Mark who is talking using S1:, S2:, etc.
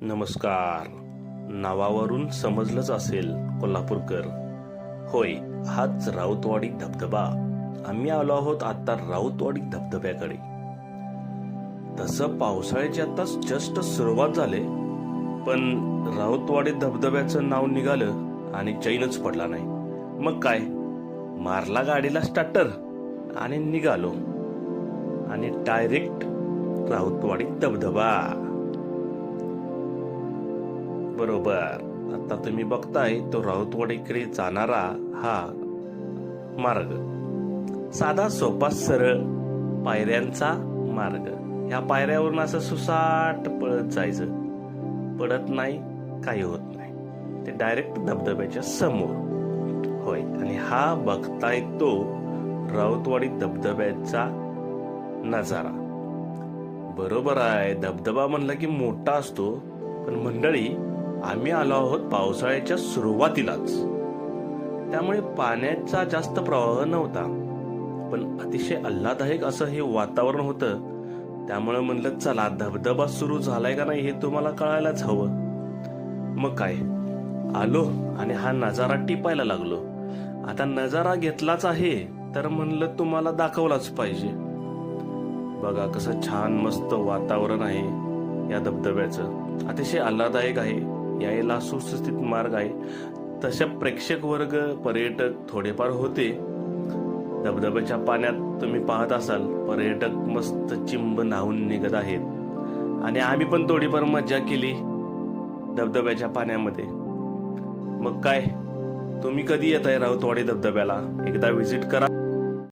S1: नमस्कार. नावावरून समजलंच असेल कोल्हापूरकर. होय, हाच राऊतवाडी धबधबा. आम्ही आलो आहोत आता राऊतवाडी धबधब्याकडे. तसं पावसाळ्याची आता जस्ट सुरुवात झाले, पण राऊतवाडी धबधब्याचं नाव निघालं आणि चैनच पडला नाही. मग काय, मारला गाडीला स्टार्टर आणि निघालो आणि डायरेक्ट राऊतवाडी धबधबा. बरोबर, आता तुम्ही बघताय तो राऊतवाडीकडे जाणारा हा मार्ग. साधा सोपा सरळ पायऱ्यांचा मार्ग. ह्या पायऱ्यावरून असं सुसाट पळत जायचं. पडत नाही, काही होत नाही. ते डायरेक्ट धबधब्याच्या समोर. होय, आणि हा बघताय तो राऊतवाडी धबधब्याचा नजारा. बरोबर आहे, धबधबा म्हणलं की मोठा असतो, पण मंडळी आम्ही आलो आहोत पावसाळ्याच्या सुरुवातीलाच, त्यामुळे पाण्याचा जास्त प्रवाह नव्हता, पण अतिशय आल्हाददायक असं हे वातावरण होतं. त्यामुळे म्हणलं चला धबधबा सुरू झालाय का नाही हे तुम्हाला कळायलाच हवं. मग काय, आलो आणि हा नजारा टिपायला लागलो. आता नजारा घेतलाच आहे तर म्हणलं तुम्हाला दाखवलाच पाहिजे. बघा कसं छान मस्त वातावरण आहे या धबधब्याचं. अतिशय आल्हाददायक आहे. यायला सुस्थितीत मार्ग आहे. तशा प्रेक्षक वर्ग पर्यटक थोडेफार होते. धबधब्याच्या पाण्यात तुम्ही पाहत असाल पर्यटक मस्त चिंब न्हावून निघत आहेत आणि आम्ही पण थोडीफार मज्जा केली धबधब्याच्या पाण्यामध्ये. मग काय, तुम्ही कधी येताय राऊतवाडी धबधब्याला? एकदा व्हिजिट करा.